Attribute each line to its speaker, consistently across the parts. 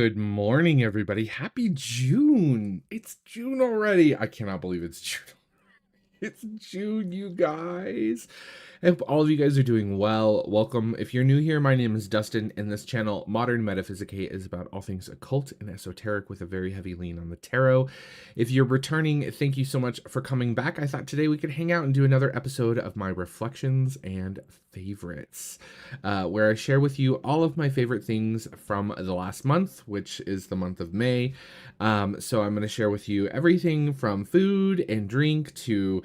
Speaker 1: Good morning, everybody. Happy June. It's June already. I cannot believe it's June. It's June, you guys. I hope all of you guys are doing well. Welcome. If you're new here, my name is Dustin, and this channel, Modern Metaphysicae, is about all things occult and esoteric with a very heavy lean on the tarot. If you're returning, thank you so much for coming back. I thought today we could hang out and do another episode of my reflections and favorites, where I share with you all of my favorite things from the last month, which is the month of May. So I'm going to share with you everything from food and drink to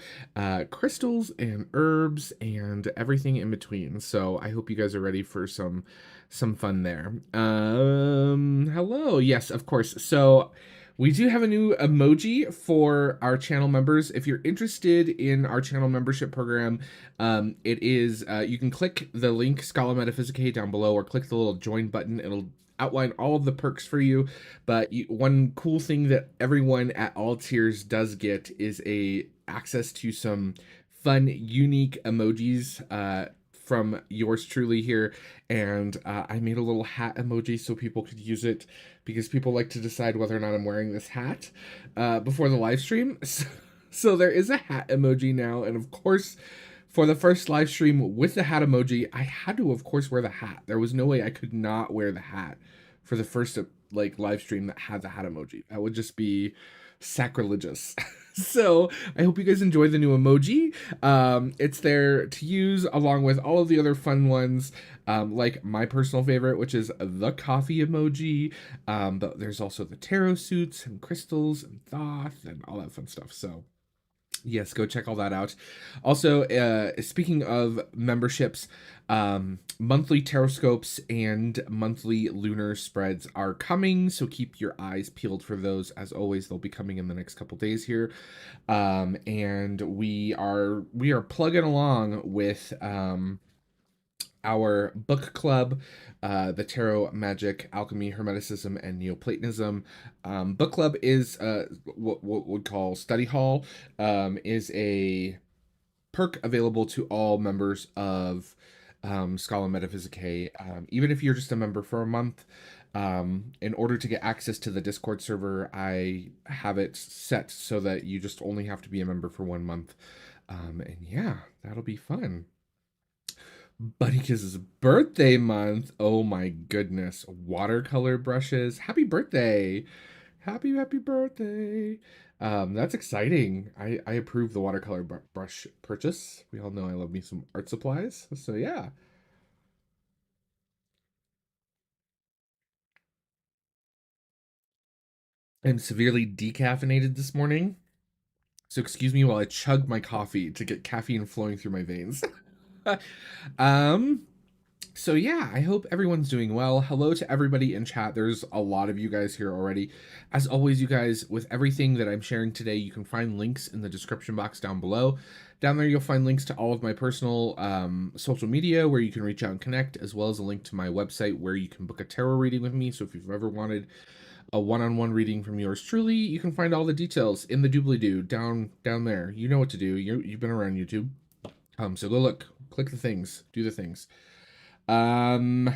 Speaker 1: crystals and herbs and everything in between. So I hope you guys are ready for some fun there. Hello. Yes, of course. So we do have a new emoji for our channel members. If you're interested in our channel membership program, it is you can click the link Scala Metaphysicae down below, or click the little join button. It'll outline all of the perks for you. But one cool thing that everyone at all tiers does get is a access to some fun, unique emojis from yours truly here. And I made a little hat emoji so people could use it, because people like to decide whether or not I'm wearing this hat before the live stream. So there is a hat emoji now. And of course, for the first live stream with the hat emoji, I had to, of course, wear the hat. There was no way I could not wear the hat for the first live stream that had the hat emoji. That would just be sacrilegious. So I hope you guys enjoy the new emoji. It's there to use along with all of the other fun ones, like my personal favorite, which is the coffee emoji. But there's also the tarot suits and crystals and thoth and all that fun stuff. So yes, go check all that out. Also, speaking of memberships, monthly taroscopes and monthly lunar spreads are coming, so keep your eyes peeled for those. As always, they'll be coming in the next couple days here. And we are plugging along with our book club, the Tarot, Magic, Alchemy, Hermeticism, and Neoplatonism. Book club is what we'd call study hall, is a perk available to all members of Scala Metaphysicae. Even if you're just a member for a month, in order to get access to the Discord server, I have it set so that you just only have to be a member for 1 month. And yeah, that'll be fun. Buddy Kiss's birthday month. Oh my goodness. Watercolor brushes. Happy birthday. Happy birthday. That's exciting. I approve the watercolor brush purchase. We all know I love me some art supplies. So yeah. I'm severely decaffeinated this morning. So excuse me while I chug my coffee to get caffeine flowing through my veins. um So yeah, I hope everyone's doing well. Hello to everybody in chat. There's a lot of you guys here already. As always, you guys, with everything that I'm sharing today, you can find links in the description box down below. Down there, you'll find links to all of my personal social media where you can reach out and connect, as well as a link to my website where you can book a tarot reading with me. So if you've ever wanted a one-on-one reading from yours truly, you can find all the details in the doobly-doo down there. You know what to do. You've been around YouTube. So go look, click the things, do the things. Um,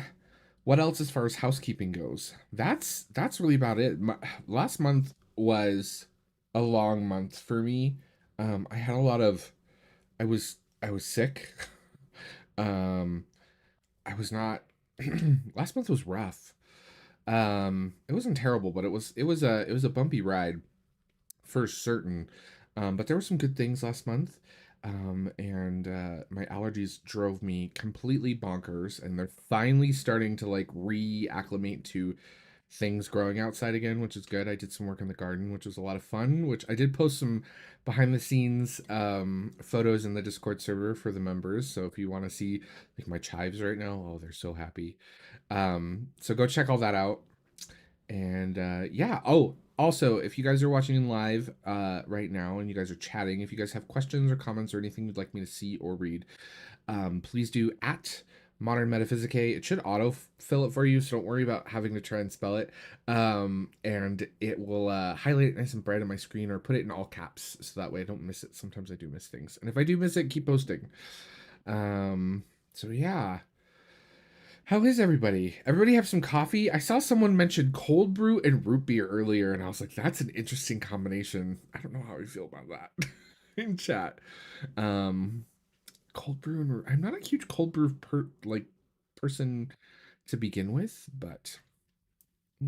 Speaker 1: what else as far as housekeeping goes? That's really about it. Last month was a long month for me. I had a lot of I was sick. Um, I was not last month was rough. It wasn't terrible, but it was a bumpy ride for certain. But there were some good things last month. And my allergies drove me completely bonkers, and they're finally starting to like reacclimate to things growing outside again, which is good. I did some work in the garden, which was a lot of fun, which I did post some behind the scenes photos in the Discord server for the members. So if you want to see like my chives right now, oh, they're so happy. So go check all that out. And yeah. Oh, also, if you guys are watching live right now and you guys are chatting, if you guys have questions or comments or anything you'd like me to see or read, please do at Modern Metaphysicae. It should auto fill it for you, so don't worry about having to try and spell it. And it will highlight it nice and bright on my screen, or put it in all caps so that way I don't miss it. Sometimes I do miss things, and if I do miss it, keep posting. So yeah. How is everybody? Everybody have some coffee? I saw someone mention cold brew and root beer earlier, and I was like, that's an interesting combination. I don't know how I feel about that in chat. Um, Cold brew and I'm not a huge cold brew person to begin with, but I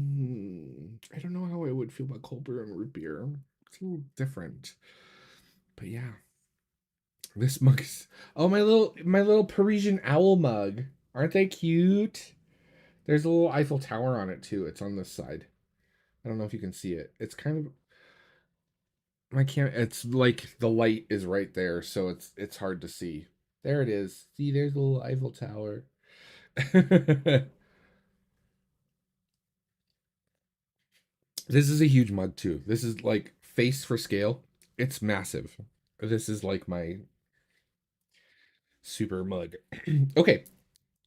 Speaker 1: don't know how I would feel about cold brew and root beer. It's a little different, but yeah. This mug's my little Parisian owl mug. Aren't they cute? There's a little Eiffel Tower on it too. It's on this side. I don't know if you can see it. It's kind of I can't it's like the light is right there, so it's hard to see. There it is. See, there's a little Eiffel Tower. This is a huge mug too. This is like face for scale. It's massive. This is like my super mug. Okay,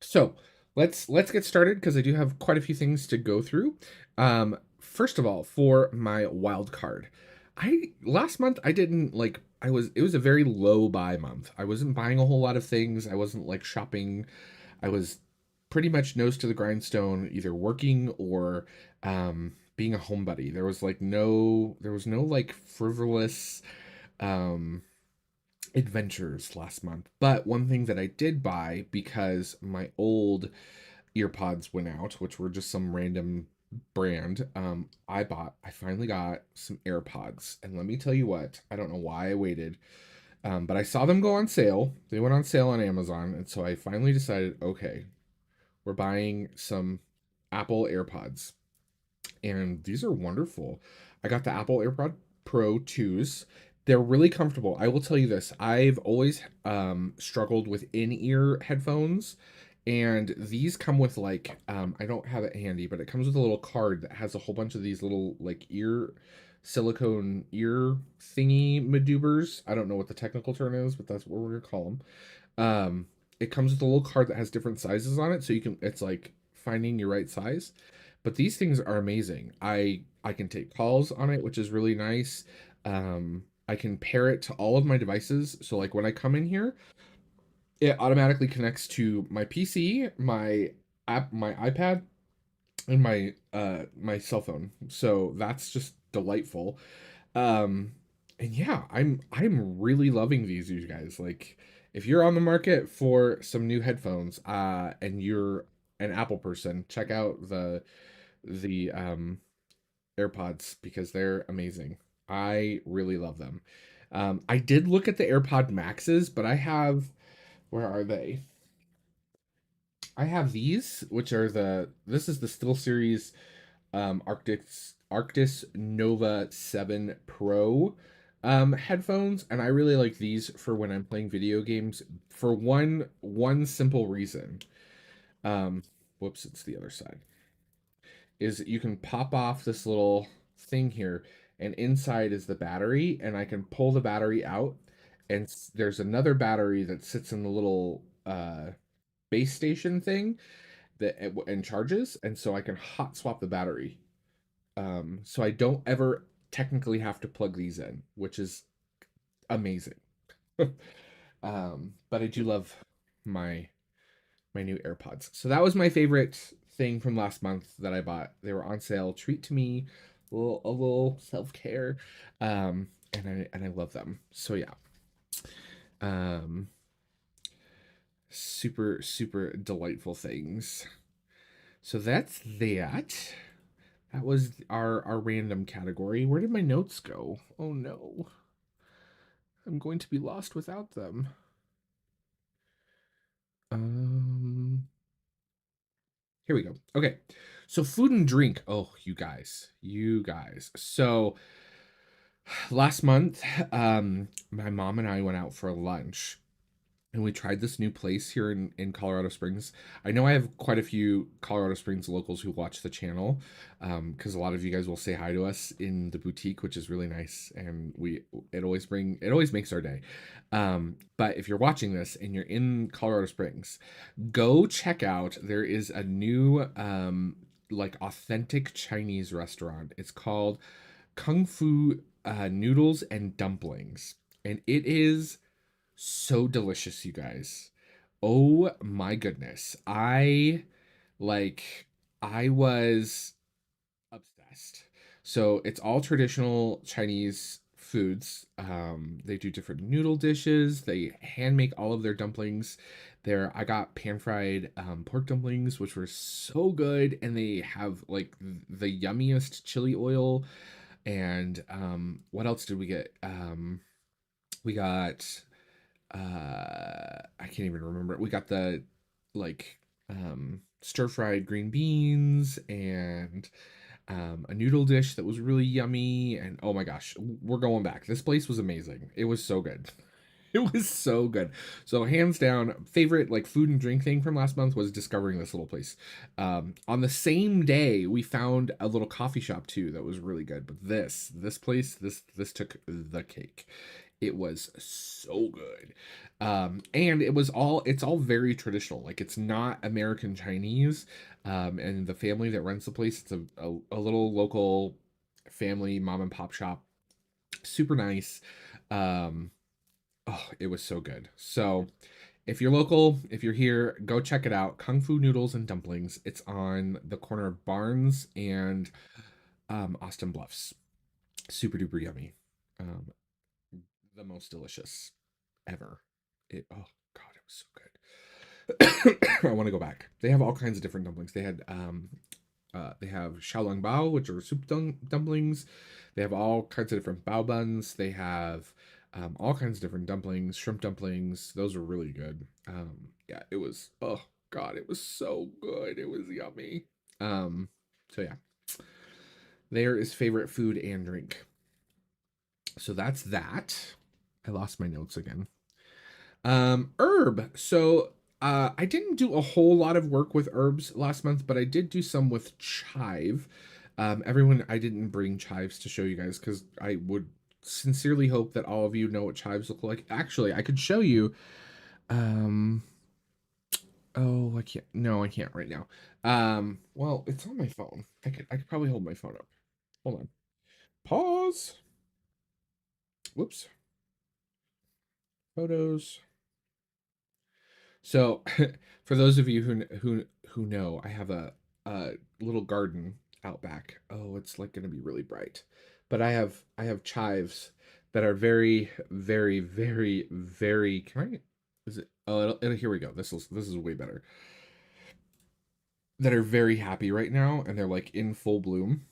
Speaker 1: so let's get started because I do have quite a few things to go through. First of all, for my wild card, I last month I didn't like I was it was a very low buy month. I wasn't buying a whole lot of things. I wasn't like shopping. I was pretty much nose to the grindstone, either working or being a homebody. There was no like frivolous um adventures last month. But one thing that I did buy because my old earpods went out, which were just some random brand, I finally got some AirPods. And let me tell you what, I don't know why I waited, but I saw them go on sale. They went on sale on Amazon. And so I finally decided, okay, we're buying some Apple AirPods and these are wonderful. I got the Apple AirPod Pro 2s. They're really comfortable. I will tell you this. I've always struggled with in-ear headphones, and these come with like I don't have it handy, but it comes with a little card that has a whole bunch of these little like ear silicone ear thingy madoobers. I don't know what the technical term is, but that's what we're gonna call them. It comes with a little card that has different sizes on it, so you can it's like finding your right size. But these things are amazing. I can take calls on it, which is really nice. I can pair it to all of my devices. So like when I come in here, it automatically connects to my PC, my app, my iPad, and my cell phone. So that's just delightful. Um and yeah, I'm really loving these, you guys. Like if you're on the market for some new headphones and you're an Apple person, check out the AirPods because they're amazing. I really love them. I did look at the AirPod Maxes, but I have where are they? I have these, which are this is the Still Series Arctis Nova 7 Pro headphones, and I really like these for when I'm playing video games for one simple reason. Um, Whoops, it's the other side. Is you can pop off this little thing here, and inside is the battery, and I can pull the battery out, and there's another battery that sits in the little base station thing that and charges, and so I can hot swap the battery. So I don't ever technically have to plug these in, which is amazing. But I do love my my new AirPods. So that was my favorite thing from last month that I bought. They were on sale. Treat to me, a little self care, and I love them. So yeah, um, super delightful things. So that's that. That was our random category. Where did my notes go? Oh no, I'm going to be lost without them. Um, Here we go. Okay. So food and drink. Oh, you guys. So last month, my mom and I went out for lunch and we tried this new place here in Colorado Springs. I know I have quite a few Colorado Springs locals who watch the channel, because a lot of you guys will say hi to us in the boutique, which is really nice, and it always makes our day. But if you're watching this and you're in Colorado Springs, go check out. There is a new like authentic Chinese restaurant. It's called Kungfu Noodles and Dumplings, and it is so delicious, you guys. Oh my goodness. I Like I was obsessed. So it's all traditional Chinese foods. They do different noodle dishes. They hand make all of their dumplings. There, I got pan fried pork dumplings, which were so good, and they have like the yummiest chili oil. And what else did we get? We got I can't even remember. We got the like stir fried green beans and a noodle dish that was really yummy. And oh my gosh, we're going back. This place was amazing. It was so good. It was so good. So hands down, favorite like food and drink thing from last month was discovering this little place. On the same day, we found a little coffee shop too that was really good. But this place, this took the cake. It was so good. And it's all very traditional. Like it's not American Chinese. And the family that runs the place, it's a little local family mom and pop shop. Super nice. Um, oh, it was so good. So if you're local, if you're here, go check it out. Kung Fu Noodles and Dumplings. It's on the corner of Barnes and Austin Bluffs. Super duper yummy. Um, the most delicious ever. Oh god, it was so good. I want to go back. They have all kinds of different dumplings. They have xiaolong bao, which are soup dumplings. They have all kinds of different bao buns. They have all kinds of different dumplings, shrimp dumplings. Those are really good. Yeah, it was. Oh god, it was so good. It was yummy. So yeah, there is favorite food and drink. So that's that. I lost my notes again. Herb. So I didn't do a whole lot of work with herbs last month, but I did do some with chive. Everyone, I didn't bring chives to show you guys because I would sincerely hope that all of you know what chives look like. Actually, I could show you. Um, oh, I can't. No, I can't right now. Well, it's on my phone. I could probably hold my phone up. Hold on. Pause. Whoops. Photos. So, for those of you who know, I have a little garden out back. Oh, it's like going to be really bright. But I have chives that are very very very very can I is it oh here we go. This is way better. That are very happy right now and they're like in full bloom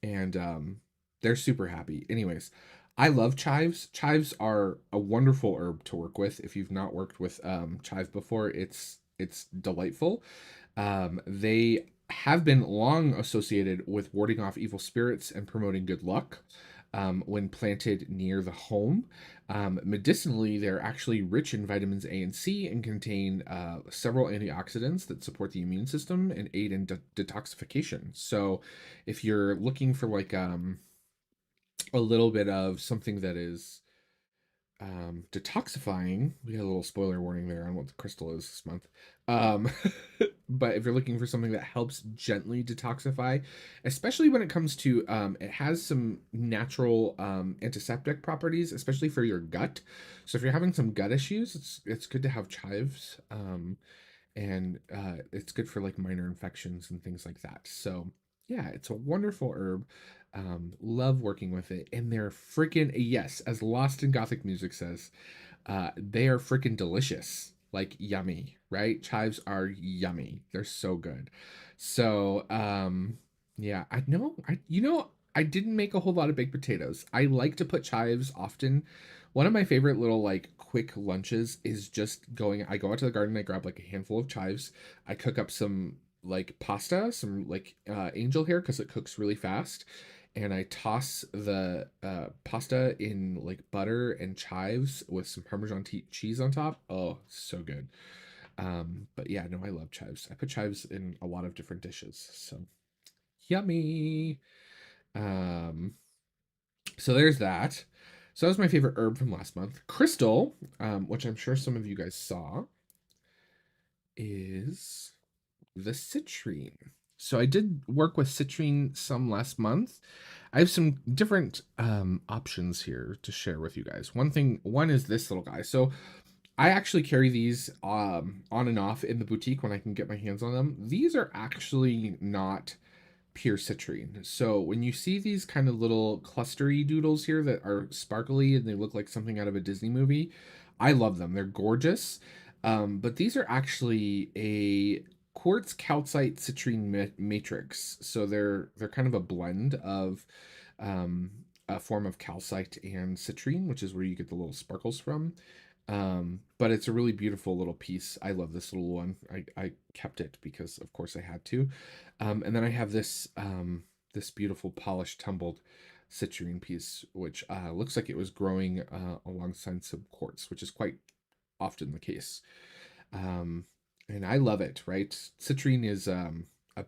Speaker 1: and they're super happy. Anyways, I love chives. Chives are a wonderful herb to work with. If you've not worked with chive before, it's delightful. They have been long associated with warding off evil spirits and promoting good luck. When planted near the home. Medicinally, they're actually rich in vitamins A and C and contain several antioxidants that support the immune system and aid in detoxification. So, if you're looking for like a little bit of something that is detoxifying, we had a little spoiler warning there on what the crystal is this month. Um, but if you're looking for something that helps gently detoxify, especially when it comes to it has some natural antiseptic properties, especially for your gut. So if you're having some gut issues, it's good to have chives. And it's good for like minor infections and things like that. So yeah, it's a wonderful herb. Love working with it, and they're freaking yes, as Lost in Gothic Music says, they are freaking delicious, like yummy, right? Chives are yummy. They're so good. So yeah, I know. I didn't make a whole lot of baked potatoes. I like to put chives often. One of my favorite little like quick lunches is just going. I go out to the garden. I grab like a handful of chives. I cook up some like pasta, some like angel hair because it cooks really fast, and I toss the pasta in like butter and chives with some Parmesan cheese on top. Oh, so good. But yeah, no, I love chives. I put chives in a lot of different dishes. So yummy. Um, so there's that. So that was my favorite herb from last month. Crystal, which I'm sure some of you guys saw, is the citrine. So I did work with citrine some last month. I have some different options here to share with you guys. One is this little guy. So I actually carry these on and off in the boutique when I can get my hands on them. These are actually not pure citrine. So when you see these kind of little clustery doodles here that are sparkly and they look like something out of a Disney movie, I love them. They're gorgeous. But these are actually a quartz calcite citrine matrix. So they're kind of a blend of um, a form of calcite and citrine, which is where you get the little sparkles from. But it's a really beautiful little piece. I love this little one. I kept it because of course I had to. And then I have this beautiful polished tumbled citrine piece, which looks like it was growing alongside some quartz, which is quite often the case. Um, and I love it, right? Citrine is a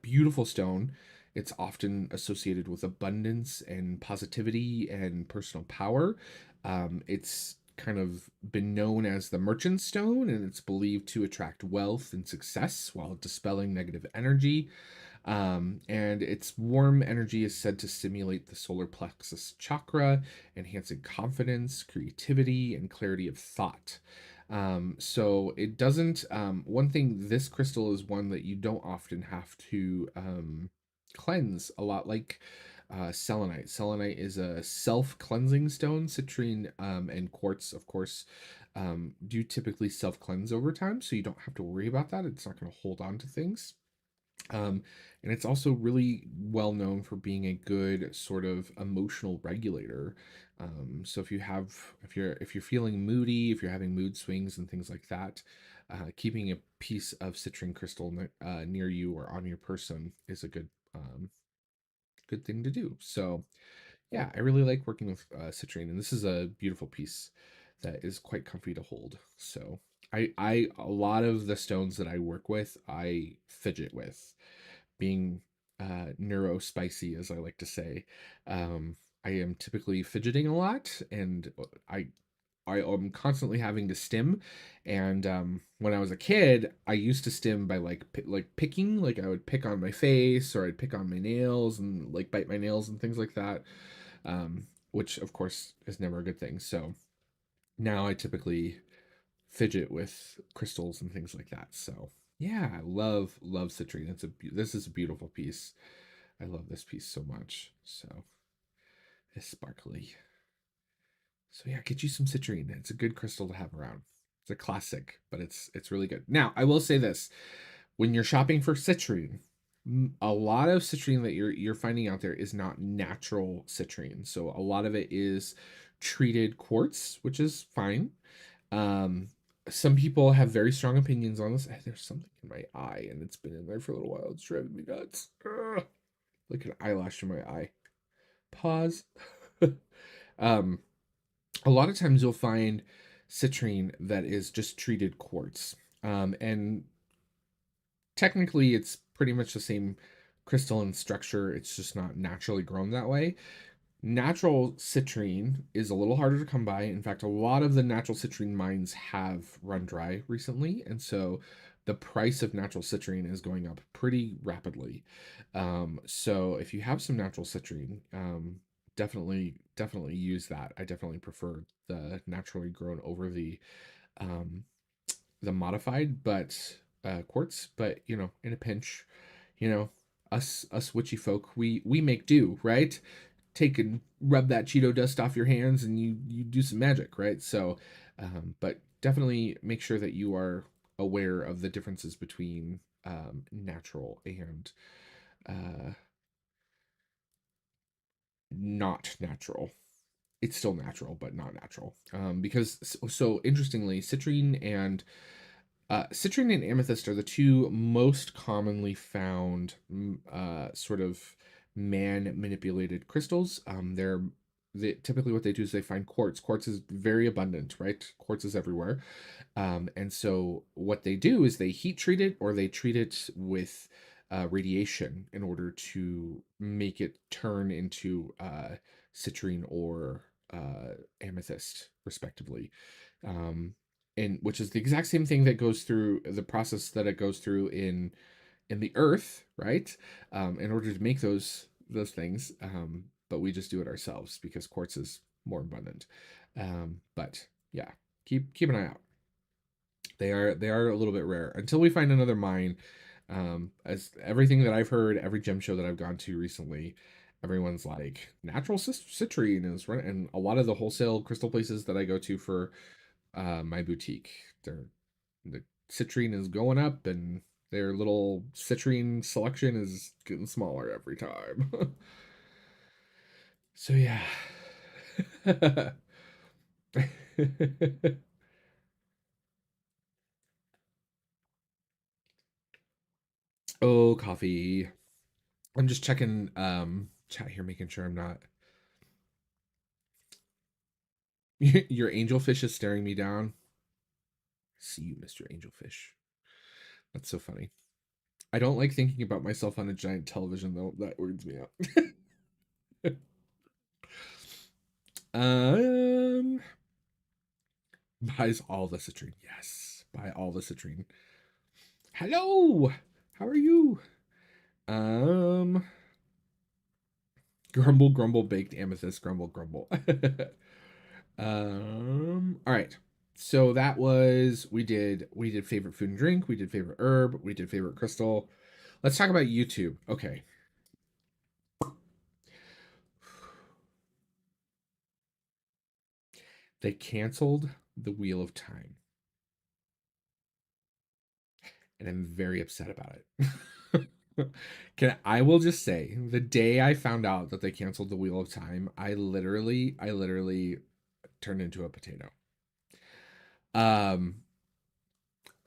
Speaker 1: beautiful stone. It's often associated with abundance and positivity and personal power. It's kind of been known as the merchant stone, and it's believed to attract wealth and success while dispelling negative energy. And its warm energy is said to stimulate the solar plexus chakra, enhancing confidence, creativity, and clarity of thought. So it doesn't, one thing, this crystal is one that you don't often have to cleanse a lot like selenite. Selenite is a self cleansing stone. Citrine and quartz, of course, do typically self cleanse over time. So you don't have to worry about that. It's not going to hold on to things. Um, and it's also really well known for being a good sort of emotional regulator. So if you're feeling moody, if you're having mood swings and things like that, keeping a piece of citrine crystal near you or on your person is a good thing to do. So yeah, I really like working with citrine, and this is a beautiful piece that is quite comfy to hold. So I a lot of the stones that I work with, I fidget with, being neuro spicy, as I like to say. Um, I am typically fidgeting a lot, and I am constantly having to stim. And when I was a kid, I used to stim by like picking, like I would pick on my face or I'd pick on my nails and like bite my nails and things like that. Which of course is never a good thing. So now I typically fidget with crystals and things like that. So yeah, I love citrine. This is a beautiful piece. I love this piece so much. So it's sparkly. So yeah, get you some citrine. It's a good crystal to have around. It's a classic, but it's really good. Now, I will say this. When you're shopping for citrine, a lot of citrine that you're finding out there is not natural citrine. So a lot of it is treated quartz, which is fine. Um, some people have very strong opinions on this. There's something in my eye, and it's been in there for a little while. It's driving me nuts. Ugh. Like an eyelash in my eye. Pause. um, a lot of times you'll find citrine that is just treated quartz. And technically it's pretty much the same crystalline structure. It's just not naturally grown that way. Natural citrine is a little harder to come by. In fact, a lot of the natural citrine mines have run dry recently, and so the price of natural citrine is going up pretty rapidly. So if you have some natural citrine, definitely use that. I definitely prefer the naturally grown over um, the modified, but quartz. But in a pinch, you know, us witchy folk, we make do, right? Take and rub that Cheeto dust off your hands and you do some magic, right? So but definitely make sure that you are aware of the differences between natural and uh not natural. It's still natural but not natural, because so interestingly, citrine and amethyst are the two most commonly found sort of man manipulated crystals. Typically what they do is they find quartz. Quartz is very abundant, right? Quartz is everywhere. And so what they do is they heat treat it or they treat it with radiation in order to make it turn into citrine or amethyst, respectively. Um, and which is the exact same thing that goes through the process that it goes through in the earth, right? In order to make those things, but we just do it ourselves because quartz is more abundant. But yeah, keep an eye out. They are a little bit rare until we find another mine. As everything that I've heard, every gem show that I've gone to recently, everyone's like natural citrine is right, and a lot of the wholesale crystal places that I go to for my boutique, the citrine is going up, and their little citrine selection is getting smaller every time. So yeah. Oh, coffee. I'm just checking chat here, making sure I'm not. Your angelfish is staring me down. See you, Mr. Angelfish. That's so funny. I don't like thinking about myself on a giant television though. That weirds me out. um buys all the citrine. Yes. Buy all the citrine. Hello. How are you? Um Grumble grumble baked amethyst grumble grumble. All right. So that was we did favorite food and drink, we did favorite herb, we did favorite crystal. Let's talk about YouTube. Okay. They canceled the Wheel of Time, and I'm very upset about it. I will just say the day I found out that they canceled the Wheel of Time, I literally turned into a potato. Um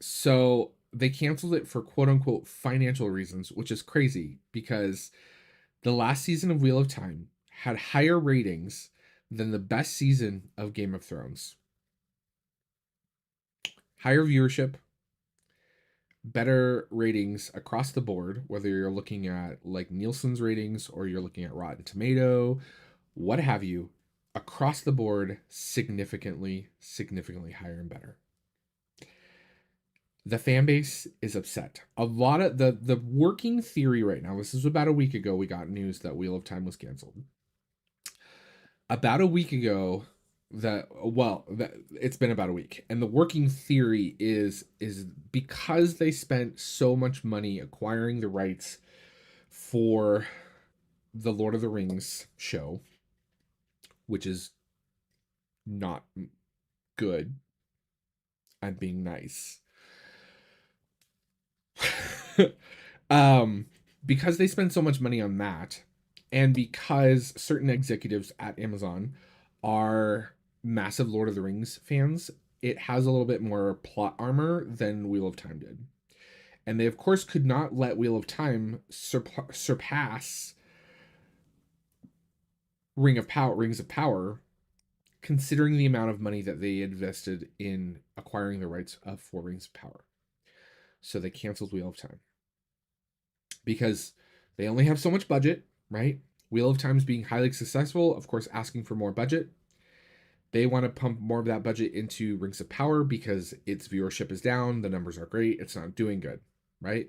Speaker 1: so they canceled it for quote unquote financial reasons, which is crazy because the last season of Wheel of Time had higher ratings than the best season of Game of Thrones. Higher viewership, better ratings across the board, whether you're looking at like Nielsen's ratings or you're looking at Rotten Tomato, what have you, across the board, significantly higher and better. The fan base is upset. A lot of the working theory right now, this is about a week ago, we got news that Wheel of Time was canceled. About a week ago, that it's been about a week, and the working theory is because they spent so much money acquiring the rights for the Lord of the Rings show, which is not good. I'm being nice. um because they spend so much money on that, and because certain executives at Amazon are massive Lord of the Rings fans, it has a little bit more plot armor than Wheel of Time did. And they of course could not let Wheel of Time surpass Rings of Power, considering the amount of money that they invested in acquiring the rights of for Rings of Power. So they canceled Wheel of Time because they only have so much budget, right? Wheel of Time is being highly successful, of course, asking for more budget. They want to pump more of that budget into Rings of Power because its viewership is down, the numbers are great, it's not doing good, right?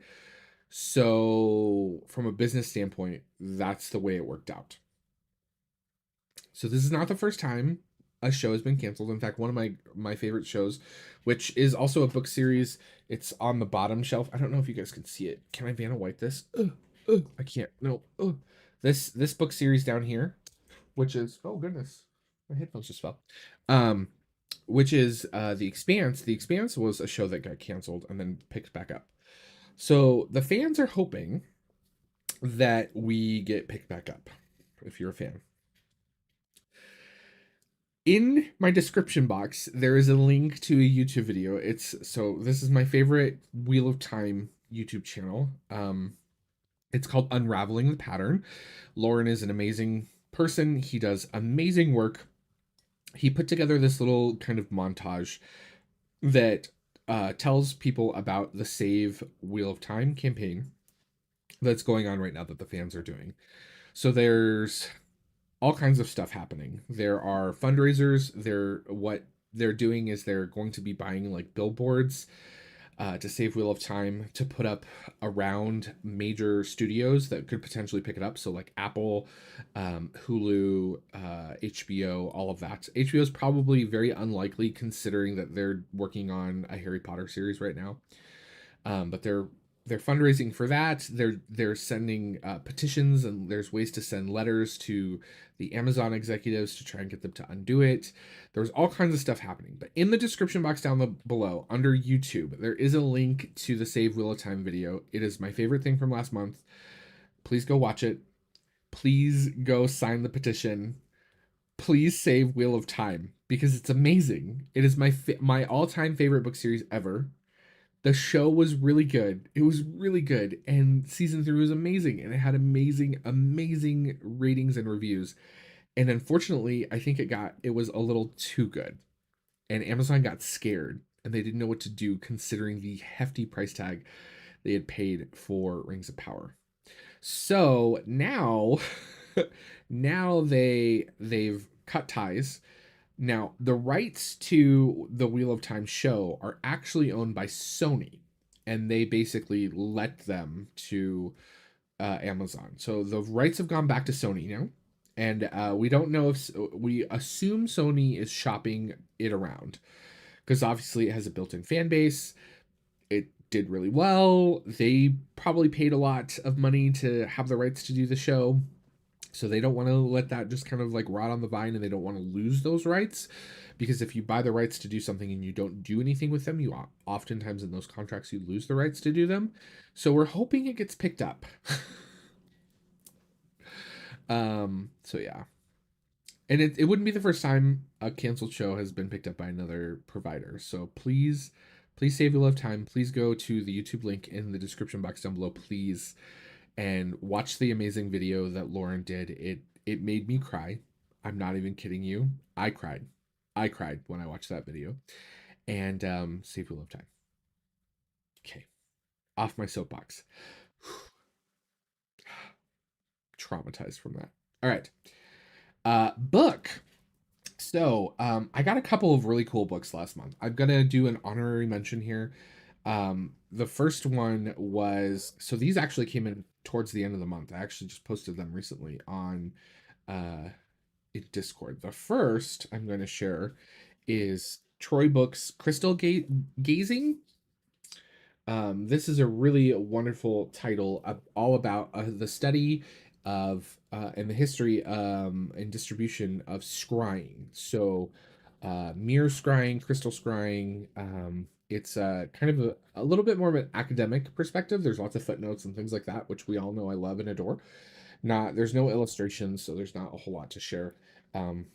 Speaker 1: So, from a business standpoint, that's the way it worked out. So, this is not the first time a show has been canceled. In fact, one of my favorite shows, which is also a book series, it's on the bottom shelf. I don't know if you guys can see it. Can I Vanna White this? I can't. No. This book series down here, which is oh goodness, my headphones just fell. Um, which is The Expanse. The Expanse was a show that got canceled and then picked back up. So the fans are hoping that we get picked back up. If you're a fan, in my description box there is a link to a YouTube video. This is my favorite Wheel of Time YouTube channel. It's called Unraveling the Pattern. Lauren is an amazing person. He does amazing work. He put together this little kind of montage that tells people about the Save Wheel of Time campaign that's going on right now that the fans are doing. So there's all kinds of stuff happening. There are fundraisers. What they're doing is they're going to be buying like billboards to save Wheel of Time to put up around major studios that could potentially pick it up. So like Apple, Hulu, HBO, all of that. HBO is probably very unlikely considering that they're working on a Harry Potter series right now. But they're fundraising for that. They're sending petitions, and there's ways to send letters to the Amazon executives to try and get them to undo it. There's all kinds of stuff happening. But in the description box below, under YouTube, there is a link to the Save Wheel of Time video. It is my favorite thing from last month. Please go watch it. Please go sign the petition. Please save Wheel of Time because it's amazing. It is my all-time favorite book series ever. The show was really good. It was really good, and season 3 was amazing, and it had amazing ratings and reviews. And unfortunately, I think it was a little too good, and Amazon got scared, and they didn't know what to do considering the hefty price tag they had paid for Rings of Power. So now, now they've cut ties. Now, the rights to the Wheel of Time show are actually owned by Sony, and they basically let them to Amazon. So the rights have gone back to Sony now, and we don't know if we assume Sony is shopping it around because obviously it has a built-in fan base. It did really well. They probably paid a lot of money to have the rights to do the show. So they don't want to let that just kind of like rot on the vine, and they don't want to lose those rights, because if you buy the rights to do something and you don't do anything with them, you oftentimes in those contracts you lose the rights to do them. So we're hoping it gets picked up. So yeah. And it wouldn't be the first time a canceled show has been picked up by another provider. So please save your love time. Please go to the YouTube link in the description box down below, please, and watch the amazing video that Lauren did. It made me cry. I'm not even kidding you. I cried. I cried when I watched that video. And save your love time. Okay. Off my soapbox. Traumatized from that. All right. Book. So, I got a couple of really cool books last month. I'm gonna do an honorary mention here. The first one was, so these actually came in towards the end of the month. I actually just posted them recently on in Discord. The first I'm going to share is Troy Books Crystal Gazing. This is a really wonderful title, all about the study of and the history and distribution of scrying. So, mirror scrying, crystal scrying. It's kind of a little bit more of an academic perspective. There's lots of footnotes and things like that, which we all know I love and adore. There's no illustrations, so there's not a whole lot to share um,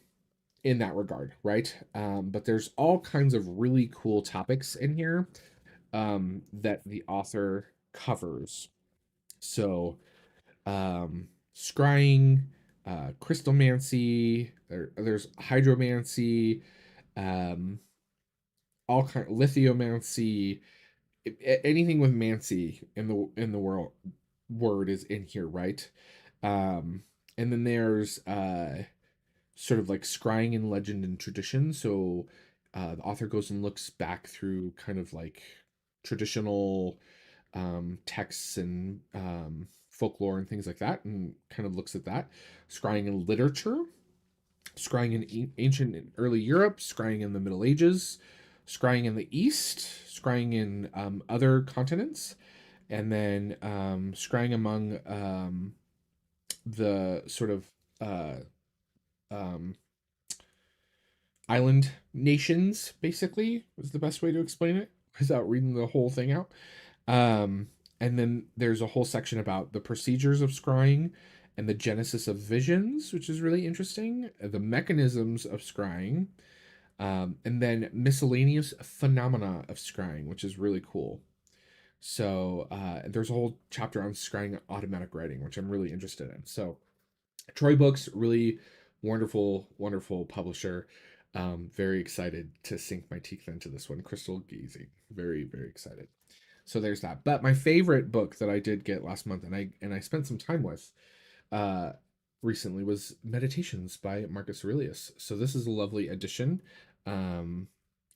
Speaker 1: in that regard, right? But there's all kinds of really cool topics in here that the author covers. So, scrying, crystalmancy, there's hydromancy, um, all kind lithomancy, anything with mancy in the world word is in here, right? Um, and then there's sort of like scrying in legend and tradition. So the author goes and looks back through kind of like traditional texts and folklore and things like that, and kind of looks at that. Scrying in literature, scrying in ancient and early Europe, scrying in the Middle Ages, scrying in the East, scrying in other continents, and then scrying among the sort of uh, um, island nations, basically, is the best way to explain it without reading the whole thing out. And then there's a whole section about the procedures of scrying and the genesis of visions, which is really interesting, the mechanisms of scrying, and then miscellaneous phenomena of scrying, which is really cool. So there's a whole chapter on scrying automatic writing, which I'm really interested in. So Troy Books, really wonderful publisher. Very excited to sink my teeth into this one. Crystal Gazing, very excited. So there's that. But my favorite book that I did get last month, and I spent some time with uh, recently, was Meditations by Marcus Aurelius. So this is a lovely edition, and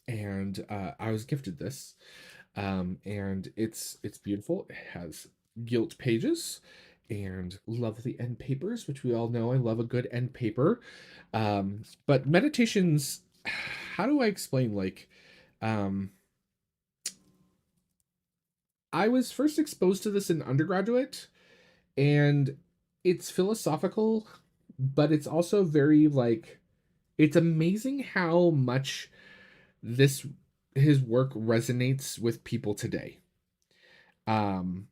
Speaker 1: I was gifted this. And it's beautiful. It has gilt pages and lovely end papers, which we all know I love a good end paper. But meditations, how do I explain? Like, um, I was first exposed to this in undergraduate, and it's philosophical, but it's also very like it's amazing how much this his work resonates with people today. Um,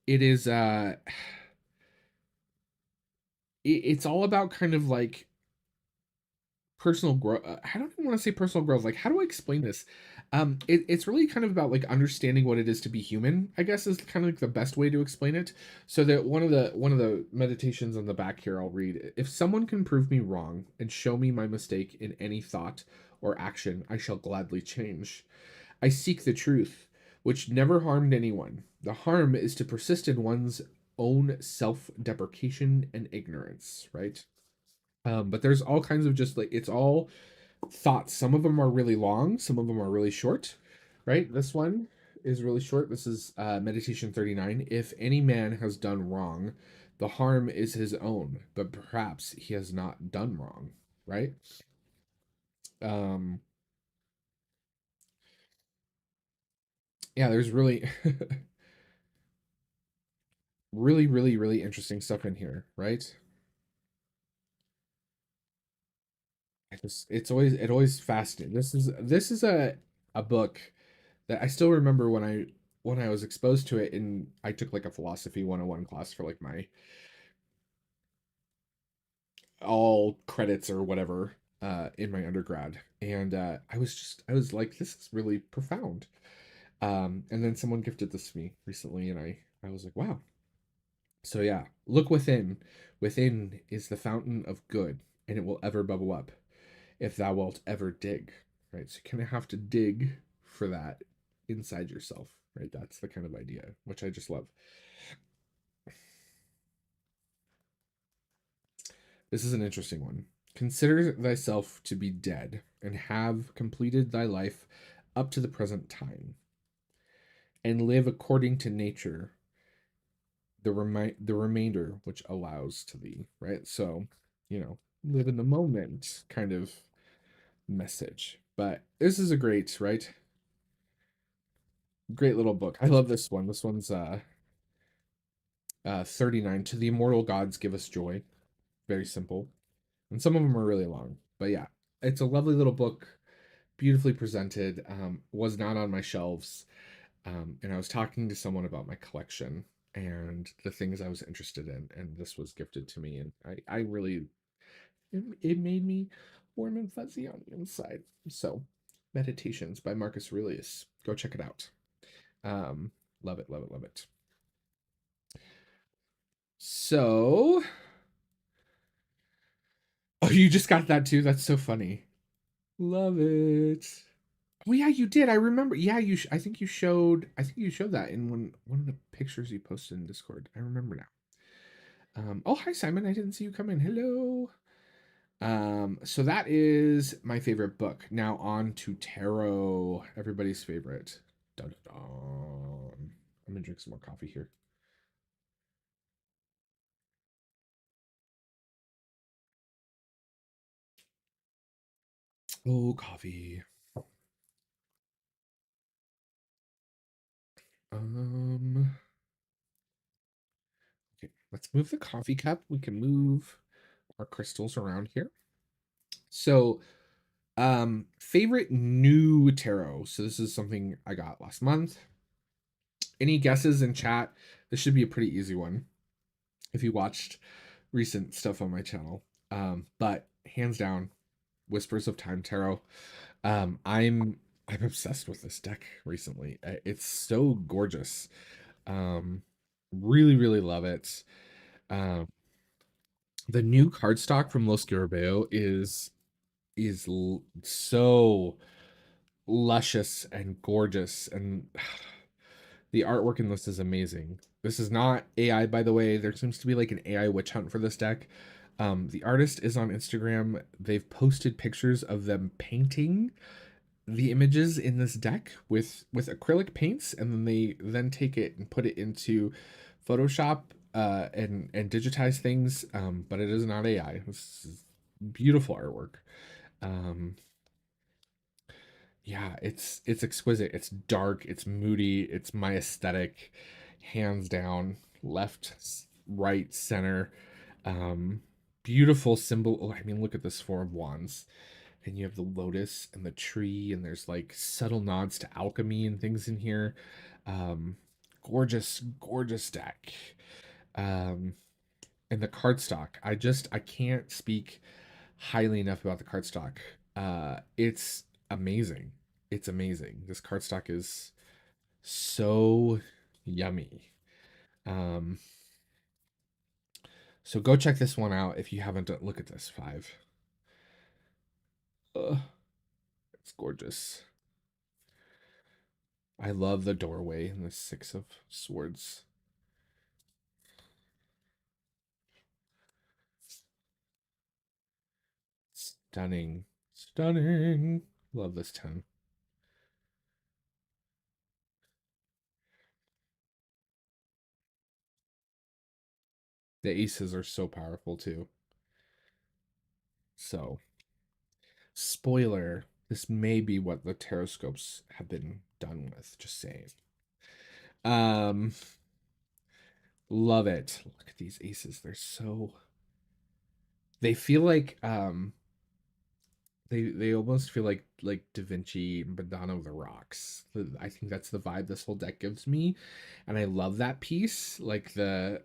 Speaker 1: it is it's all about kind of like personal growth. I don't even want to say personal growth. Like, how do I explain this? It's really kind of about like understanding what it is to be human, I guess, is kind of like the best way to explain it. So that one of the meditations on the back here, I'll read: if someone can prove me wrong and show me my mistake in any thought or action, I shall gladly change. I seek the truth, which never harmed anyone. The harm is to persist in one's own self-deprecation and ignorance, right? But there's all kinds of just like it's all thoughts. Some of them are really long, some of them are really short, right? This one is really short. This is Meditation 39. If any man has done wrong, the harm is his own, but perhaps he has not done wrong, right? Um, yeah, there's really, really interesting stuff in here, right? It always fascinating. This is a book that I still remember when I was exposed to it, and I took like a philosophy 101 class for like my all credits or whatever in my undergrad. And I was like, this is really profound. And then someone gifted this to me recently, and I was like, wow. So yeah, look within. Within is the fountain of good, and it will ever bubble up if thou wilt ever dig. Right? So you kind of have to dig for that inside yourself. Right? That's the kind of idea, which I just love. This is an interesting one. Consider thyself to be dead, and have completed thy life up to the present time, and live according to nature the remainder which allows to thee. Right? So, live in the moment kind of message. But this is a great little book. I love this one. This one's 39. To the immortal gods give us joy. Very simple. And some of them are really long. But yeah, it's a lovely little book, beautifully presented. Was not on my shelves. And I was talking to someone about my collection and the things I was interested in, and this was gifted to me, and I really it made me warm and fuzzy on the inside. So, Meditations by Marcus Aurelius. Go check it out. Um, love it, love it, love it. So, oh, you just got that too? That's so funny. Love it. Oh yeah, you did. I remember. Yeah, I think you showed. I think you showed that in one of the pictures you posted in Discord. I remember now. Oh, hi Simon. I didn't see you come in. Hello. So that is my favorite book. Now on to tarot. Everybody's favorite. Dun, dun, dun. I'm gonna drink some more coffee here. Oh, coffee. Um. Okay, let's move the coffee cup. We can move our crystals around here. So, favorite new tarot. So this is something I got last month. Any guesses in chat? This should be a pretty easy one if you watched recent stuff on my channel. But hands down, Whispers of Time Tarot. I'm obsessed with this deck recently. It's so gorgeous. Um, really love it. Um, the new cardstock from Los Scarabeo is so luscious and gorgeous, and the artwork in this is amazing. This is not AI, by the way. There seems to be like an AI witch hunt for this deck. The artist is on Instagram. They've posted pictures of them painting the images in this deck with acrylic paints, and then they then take it and put it into Photoshop and digitize things. But it is not AI. This is beautiful artwork. Um, yeah, it's exquisite. It's dark. It's moody. It's my aesthetic, hands down. Left, right, center. Um, beautiful symbol. Oh, I mean, look at this Four of Wands, and you have the lotus and the tree, and there's like subtle nods to alchemy and things in here. Um, gorgeous, gorgeous deck. Um, and the cardstock. I can't speak highly enough about the cardstock. It's amazing. It's amazing. This cardstock is so yummy. Um, so go check this one out if you haven't. Look at this five. Ugh, it's gorgeous. I love the doorway and the Six of Swords. Stunning. Stunning. Love this 10. The aces are so powerful too. So, spoiler, this may be what the taroscopes have been done with. Just saying. Um, love it. Look at these aces. They're so they feel like they almost feel like Da Vinci Madonna of the Rocks. I think that's the vibe this whole deck gives me, and I love that piece. Like the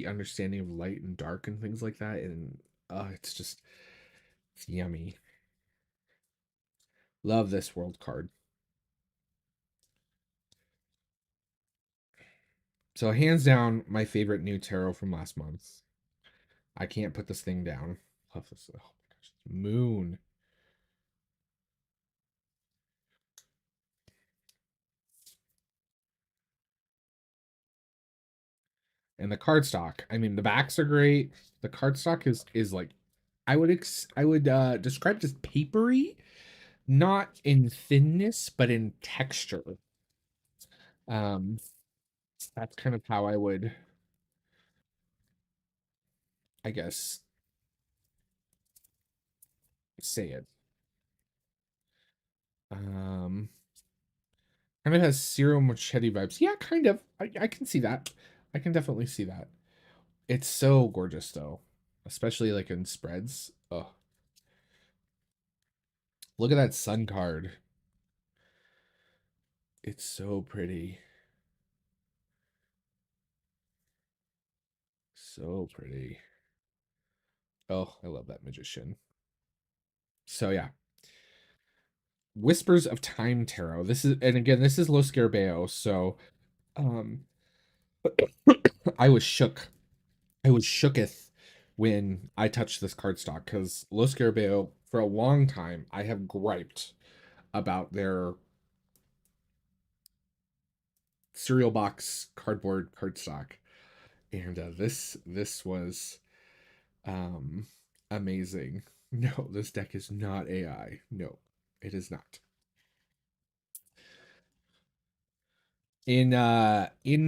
Speaker 1: understanding of light and dark and things like that, and it's just it's yummy. Love this world card. So hands down, my favorite new tarot from last month. I can't put this thing down. Love this. Oh my gosh, Moon. And the cardstock. I mean, the backs are great. The cardstock is like I would describe it as papery, not in thinness, but in texture. Um, that's kind of how I would, I guess, say it. Um, kind of has Ciro Machete vibes. Yeah, kind of. I can see that. I can definitely see that. It's so gorgeous though, especially like in spreads. Oh, look at that sun card. It's so pretty. So pretty. Oh, I love that magician. So yeah, Whispers of Time Tarot. This is, and again, this is Los Scarabeo. So um I was shook. I was shooketh when I touched this cardstock because Los Scarabeo, for a long time, I have griped about their cereal box cardboard cardstock. And this was um amazing. No, this deck is not AI. No, it is not. In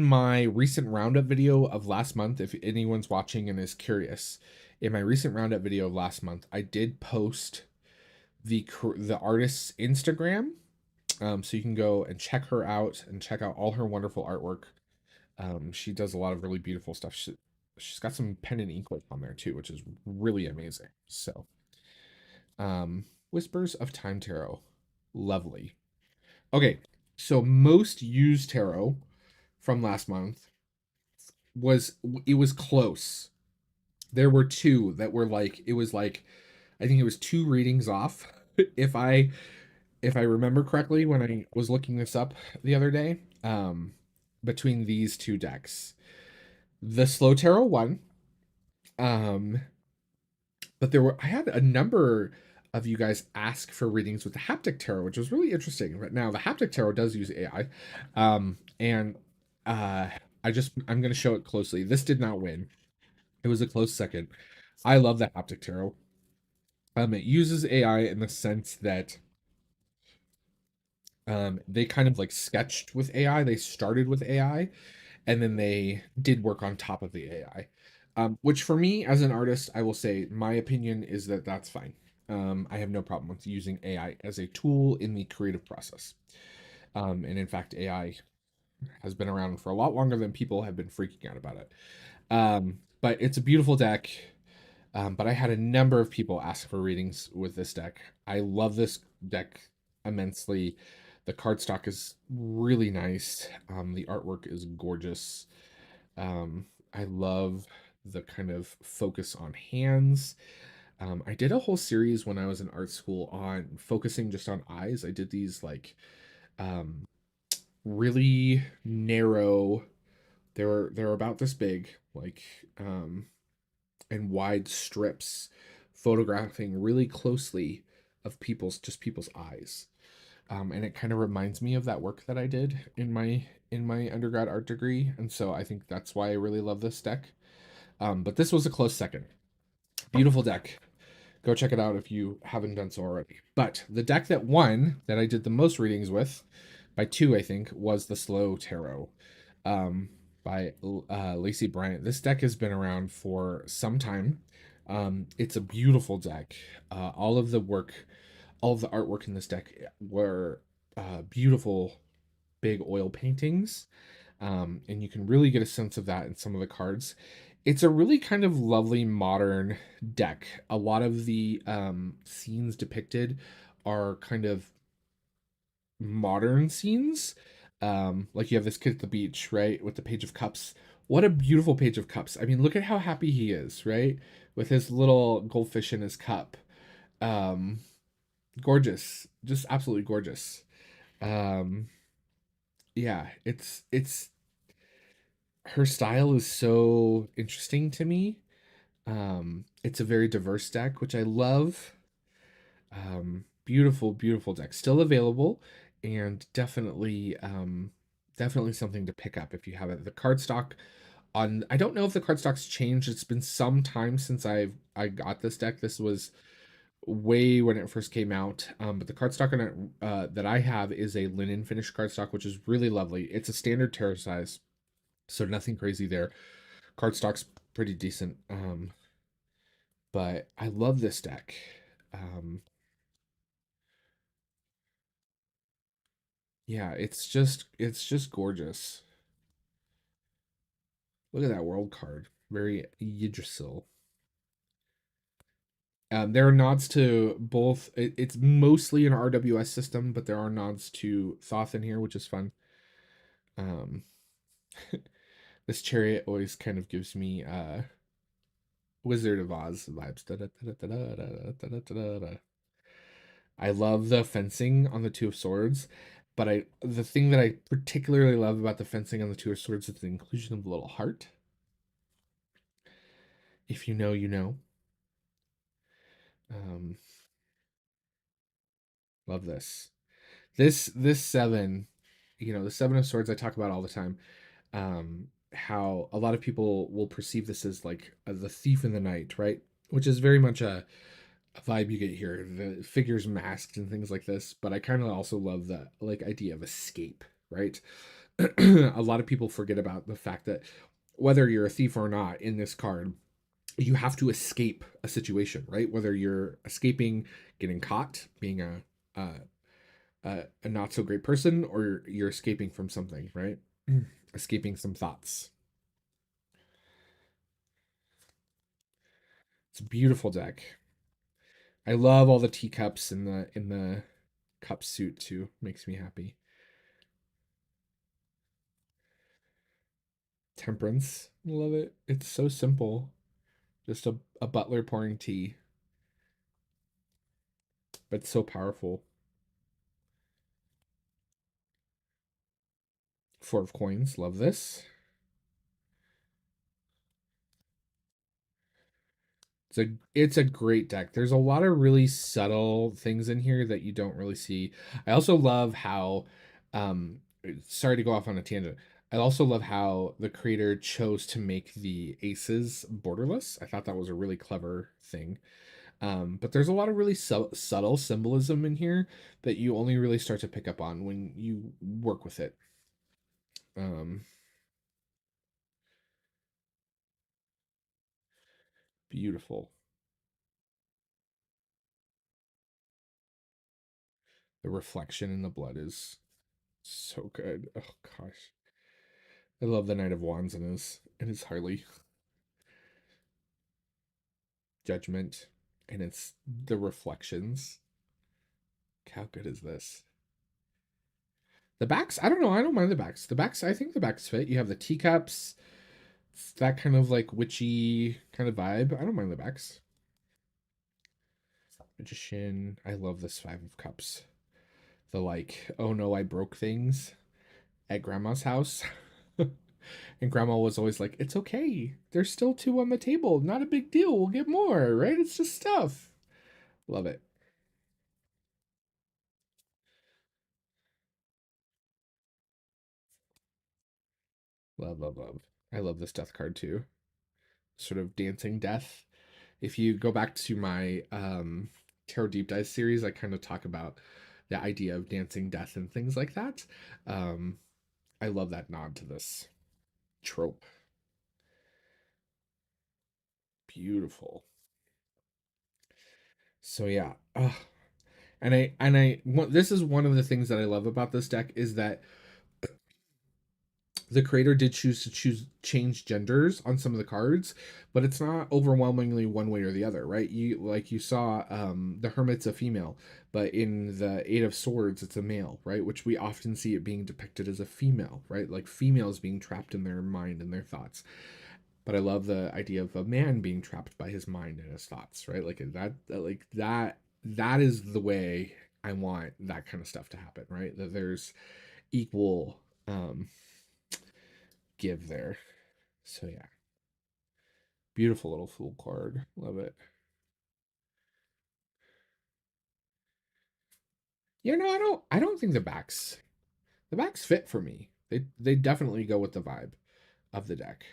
Speaker 1: my recent roundup video of last month, if anyone's watching and is curious, in my recent roundup video of last month, I did post the artist's Instagram, so you can go and check her out and check out all her wonderful artwork. She does a lot of really beautiful stuff. She's got some pen and ink on there too, which is really amazing. So, Whispers of Time Tarot, lovely. Okay, so most used tarot from last month was it was close. There were two that were like it was like I think it was two readings off if I remember correctly when I was looking this up the other day. Between these two decks. The Slow Tarot won. Um but there were I had a number of you guys ask for readings with the haptic tarot, which was really interesting. But now the haptic tarot does use AI. And uh I'm gonna show it closely. This did not win. It was a close second. I love the haptic tarot. It uses AI in the sense that they kind of like sketched with AI. They started with AI and then they did work on top of the AI. Which for me as an artist, I will say my opinion is that that's fine. I have no problem with using AI as a tool in the creative process. And in fact, AI has been around for a lot longer than people have been freaking out about it. But it's a beautiful deck. But I had a number of people ask for readings with this deck. I love this deck immensely. The cardstock is really nice. The artwork is gorgeous. I love the kind of focus on hands. I did a whole series when I was in art school on focusing just on eyes. I did these like um, really narrow. They're about this big, like and wide strips, photographing really closely of people's eyes. And it kind of reminds me of that work that I did in my undergrad art degree, and so I think that's why I really love this deck. But this was a close second. Beautiful deck. Go check it out if you haven't done so already. But the deck that won, that I did the most readings with, by two, I think, was the Slow Tarot um, by Lacey Bryant. This deck has been around for some time. It's a beautiful deck. All of the work, all of the artwork in this deck were beautiful, big oil paintings. And you can really get a sense of that in some of the cards. It's a really kind of lovely modern deck. A lot of the scenes depicted are kind of modern scenes. Like you have this kid at the beach, right, with the Page of Cups. What a beautiful Page of Cups. I mean, look at how happy he is, right? With his little goldfish in his cup. Um, Gorgeous. Just absolutely gorgeous. Um, yeah, it's her style is so interesting to me. It's a very diverse deck, which I love. Beautiful, beautiful deck. Still available and definitely something to pick up if you have it. The cardstock on I don't know if the cardstock's changed. It's been some time since I got this deck. This was way when it first came out. But the cardstock on it that I have is a linen finish cardstock, which is really lovely. It's a standard tarot size, so nothing crazy there. Cardstock's pretty decent. But I love this deck. Um, yeah, it's just gorgeous. Look at that world card. Very Yggdrasil. There are nods to both. It's mostly an RWS system, but there are nods to Thoth in here, which is fun. Um, this chariot always kind of gives me Wizard of Oz vibes. I love the fencing on the Two of Swords, but I the thing that I particularly love about the fencing on the Two of Swords is the inclusion of the little heart. If you know, you know. Um, Love this. This seven, the Seven of Swords I talk about all the time. How a lot of people will perceive this as like the thief in the night, right? Which is very much a vibe you get here. The figures masked and things like this, but I kind of also love the like idea of escape, right? A lot of people forget about the fact that whether you're a thief or not in this card, you have to escape a situation, right? Whether you're escaping getting caught, being a not so great person, or you're escaping from something, right? Escaping some thoughts. It's a beautiful deck. I love all the teacups in the cup suit too. Makes me happy. Temperance. Love it. It's so simple. Just a butler pouring tea, but so powerful. Four of coins. Love this. It's a great deck. There's a lot of really subtle things in here that you don't really see. I also love how um sorry to go off on a tangent. I also love how the creator chose to make the aces borderless. I thought that was a really clever thing. But there's a lot of really subtle symbolism in here that you only really start to pick up on when you work with it. Um, Beautiful. The reflection in the blood is so good. Oh gosh. I love the Knight of Wands in his Harley judgment and it's the reflections. How good is this? The backs, I don't know, I don't mind the backs. The backs, I think the backs fit. You have the teacups, that kind of like witchy kind of vibe. I don't mind the backs. Magician. I love this Five of Cups. The like, oh no, I broke things at grandma's house. And grandma was always like, it's okay. There's still two on the table. Not a big deal. We'll get more, right? It's just stuff. Love it. Love, love, love. I love this death card too. Sort of dancing death. If you go back to my tarot deep dive series, I kind of talk about the idea of dancing death and things like that. Um, I love that nod to this trope. Beautiful. So yeah, this is one of the things that I love about this deck is that the creator did choose change genders on some of the cards, but it's not overwhelmingly one way or the other, right? You saw the Hermit's a female, but in the Eight of Swords it's a male, right? Which we often see it being depicted as a female, right? Like females being trapped in their mind and their thoughts. But I love the idea of a man being trapped by his mind and his thoughts, right? That is the way I want that kind of stuff to happen, right? That there's equal um give there. So yeah, beautiful little Fool card. Love it. I don't think the backs fit for me. They definitely go with the vibe of the deck.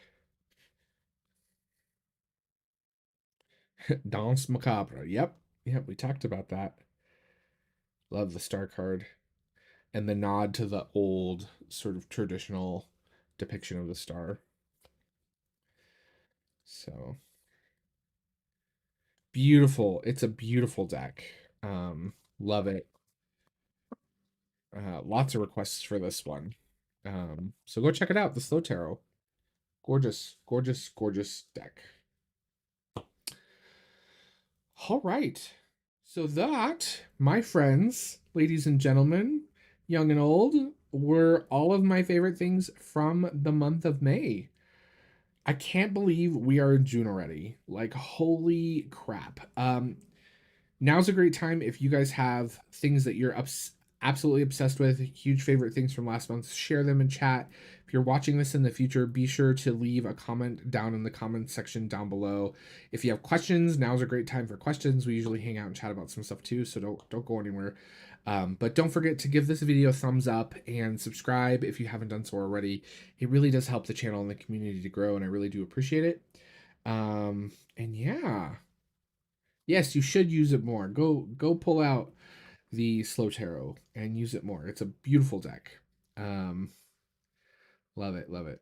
Speaker 1: Danse Macabre. Yep. Yep, we talked about that. Love the star card and the nod to the old sort of traditional depiction of the star. So beautiful. It's a beautiful deck. Love it. Lots of requests for this one. So go check it out. The Slow Tarot. Gorgeous, gorgeous, gorgeous deck. All right. So that, my friends, ladies and gentlemen, young and old, were all of my favorite things from the month of May. I can't believe we are in June already. Like, holy crap. Now's a great time if you guys have things that you're absolutely obsessed with, huge favorite things from last month, share them in chat. If you're watching this in the future, be sure to leave a comment down in the comment section down below. If you have questions, now's a great time for questions. We usually hang out and chat about some stuff too, so don't go anywhere. But don't forget to give this video a thumbs up and subscribe if you haven't done so already. It really does help the channel and the community to grow, and I really do appreciate it. And yeah, yes, you should use it more. Go pull out the Slow Tarot and use it more. It's a beautiful deck. Um, Love it, love it.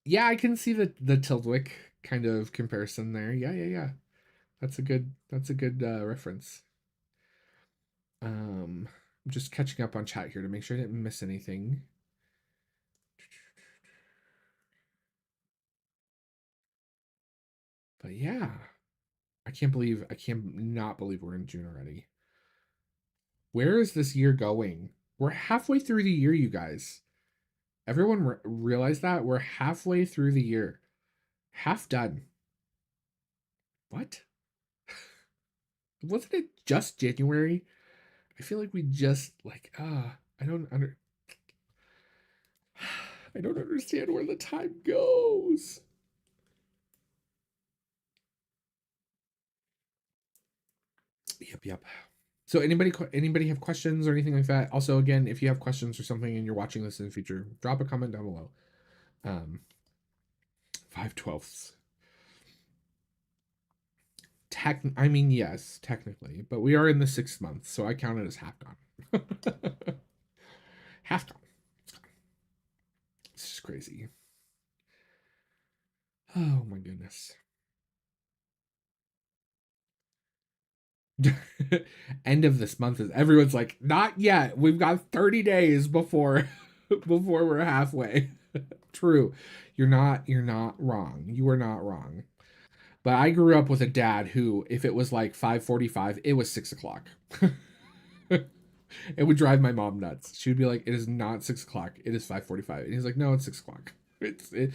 Speaker 1: Yeah, I can see the Tildwick kind of comparison there. Yeah, yeah, yeah. That's a good reference. I'm just catching up on chat here to make sure I didn't miss anything. But yeah, I can't not believe we're in June already. Where is this year going? We're halfway through the year, you guys. Everyone realize that we're halfway through the year, half done. What? Wasn't it just January? I feel like we just like I don't under I don't understand where the time goes. Yep, yep. So anybody have questions or anything like that? Also, again, if you have questions or something and you're watching this in the future, drop a comment down below. 5/12. I mean, yes, technically, but we are in the 6th month, so I count it as half gone. Half gone. It's just crazy. Oh my goodness. End of this month is everyone's like, not yet. We've got 30 days before before we're halfway. True. You're not wrong. You are not wrong. But I grew up with a dad who, if it was like 5:45, it was 6 o'clock. It would drive my mom nuts. She would be like, "It is not 6 o'clock. It is 5:45." And he's like, "No, it's 6 o'clock. The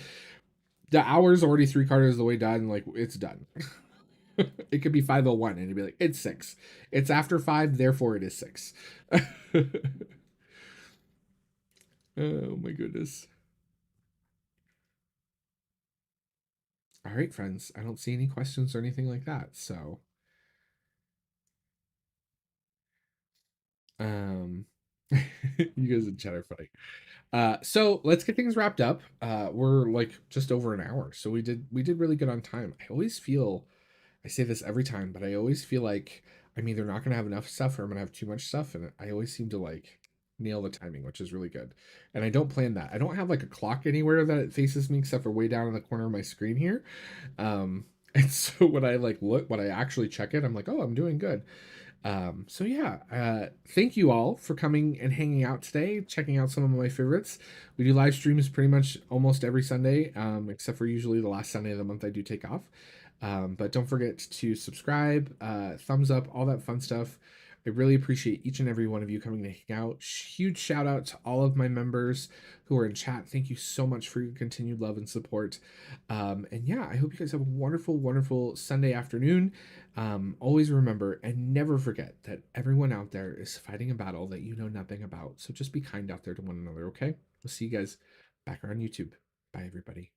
Speaker 1: hour's already 3/4 of the way done. Like it's done. It could be 5:01, and he'd be like, it's 6. It's after 5, therefore it is 6." Oh my goodness. All right, friends. I don't see any questions or anything like that. So, um, you guys in chat are funny. So let's get things wrapped up. We're like just over an hour, so we did really good on time. I always feel, I say this every time, but I always feel like I'm either not gonna have enough stuff or I'm gonna have too much stuff, and I always seem to like nail the timing, which is really good. And I don't plan that. I don't have like a clock anywhere that it faces me except for way down in the corner of my screen here. And so when I like look, when I actually check it, I'm like, oh, I'm doing good. So yeah, thank you all for coming and hanging out today, checking out some of my favorites. We do live streams pretty much almost every Sunday, except for usually the last Sunday of the month I do take off. But don't forget to subscribe, thumbs up, all that fun stuff. I really appreciate each and every one of you coming to hang out. Huge shout out to all of my members who are in chat. Thank you so much for your continued love and support. And yeah, I hope you guys have a wonderful, wonderful Sunday afternoon. Always remember and never forget that everyone out there is fighting a battle that you know nothing about. So just be kind out there to one another, okay? We'll see you guys back on YouTube. Bye, everybody.